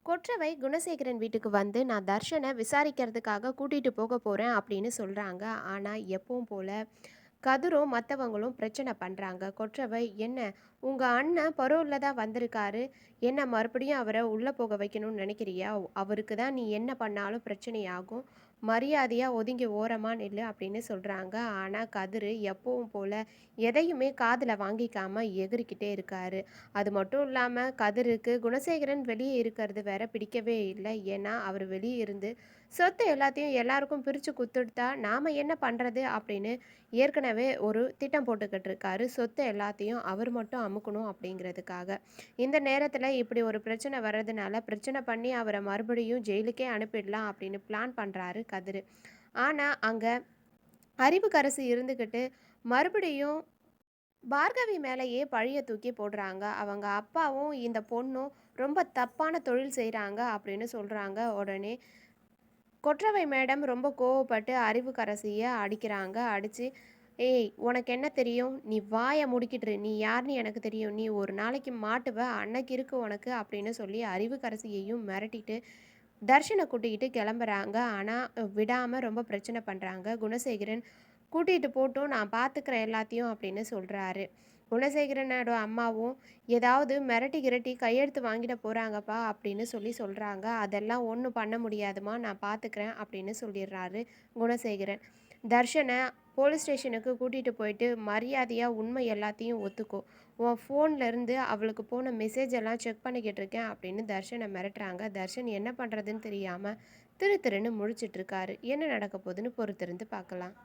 கொற்றவை குணசேகரன் வீட்டுக்கு வந்து நான் தர்ஷனை விசாரிக்கிறதுக்காக கூட்டிட்டு போக போறேன் அப்படின்னு சொல்றாங்க. ஆனா எப்பவும் போல கதிரும் மற்றவங்களும் பிரச்சனை பண்றாங்க. கொற்றவை, என்ன உங்க அண்ணன் பரோல்ல தான் வந்திருக்காரு, என்ன மறுபடியும் அவரை உள்ள போக வைக்கணும்னு நினைக்கிறியா? அவருக்கு தான் நீ என்ன பண்ணாலும் பிரச்சனையாகும், மரியாதையா ஒதுங்கி ஓரமா நில்லு அப்படின்னு சொல்றாங்க. ஆனா கதிரு எப்பவும் போல எதையுமே காதுல வாங்கிக்காம எகிறிக்கிட்டே இருக்காரு. அது மட்டும் இல்லாம கதிருக்கு குணசேகரன் வெளியே இருக்கிறது வேற பிடிக்கவே இல்லை. ஏன்னா அவர் வெளியே இருந்து சொத்து எல்லாத்தையும் எல்லாருக்கும் பிரித்து குத்துட்டா நாம என்ன பண்றது அப்படின்னு ஏற்கனவே ஒரு திட்டம் போட்டுக்கிட்டு இருக்காரு. சொத்து எல்லாத்தையும் அவர் மட்டும் அமுக்கணும் அப்படிங்கிறதுக்காக. இந்த நேரத்தில் இப்படி ஒரு பிரச்சனை வர்றதுனால பிரச்சனை பண்ணி அவரை மறுபடியும் ஜெயிலுக்கே அனுப்பிடலாம் அப்படின்னு பிளான் பண்ணுறாரு கதிர். ஆனால் அங்கே அறிவுக்கரசு இருந்துக்கிட்டு மறுபடியும் பார்கவி மேலேயே பழிய தூக்கி போடுறாங்க. அவங்க அப்பாவும் இந்த பொண்ணும் ரொம்ப தப்பான தொழில் செய்கிறாங்க அப்படின்னு சொல்கிறாங்க. உடனே கொற்றவை மேடம் ரொம்ப கோவப்பட்டு அறிவுக்கரசியை அடிக்கிறாங்க. அடித்து, ஏய் உனக்கு என்ன தெரியும், நீ வாயை முடிக்கிட்டுரு, நீ யாருன்னு எனக்கு தெரியும், நீ ஒரு நாளைக்கு மாட்டுவ, அன்னைக்கு இருக்கு உனக்கு அப்படின்னு சொல்லி அறிவுக்கரசியையும் மிரட்டிட்டு தர்ஷனை கூட்டிக்கிட்டு கிளம்புறாங்க. ஆனால் விடாமல் ரொம்ப பிரச்சனை பண்ணுறாங்க. குணசேகரன் கூட்டிகிட்டு போட்டும் நான் பார்த்துக்கிறேன் எல்லாத்தையும் அப்படின்னு சொல்கிறாரு. குணசேகரனோட அம்மாவும் ஏதாவது மிரட்டி கிரட்டி கையெழுத்து வாங்கிட போகிறாங்கப்பா அப்படின்னு சொல்கிறாங்க. அதெல்லாம் ஒன்றும் பண்ண முடியாதுமா, நான் பார்த்துக்கிறேன் அப்படின்னு சொல்லிடுறாரு குணசேகரன். தர்ஷனை போலீஸ் ஸ்டேஷனுக்கு கூட்டிகிட்டு போயிட்டு மரியாதையாக உண்மை எல்லாத்தையும் ஒத்துக்கோ, உன் ஃபோன்லேருந்து அவளுக்கு போன மெசேஜ் எல்லாம் செக் பண்ணிக்கிட்டு இருக்கேன் அப்படின்னு தர்ஷனை மிரட்டுறாங்க. தர்ஷன் என்ன பண்ணுறதுன்னு தெரியாமல் திரு திருன்னு முழிச்சிட்ருக்காரு. என்ன நடக்க போகுதுன்னு பொறுத்திருந்து பார்க்கலாம்.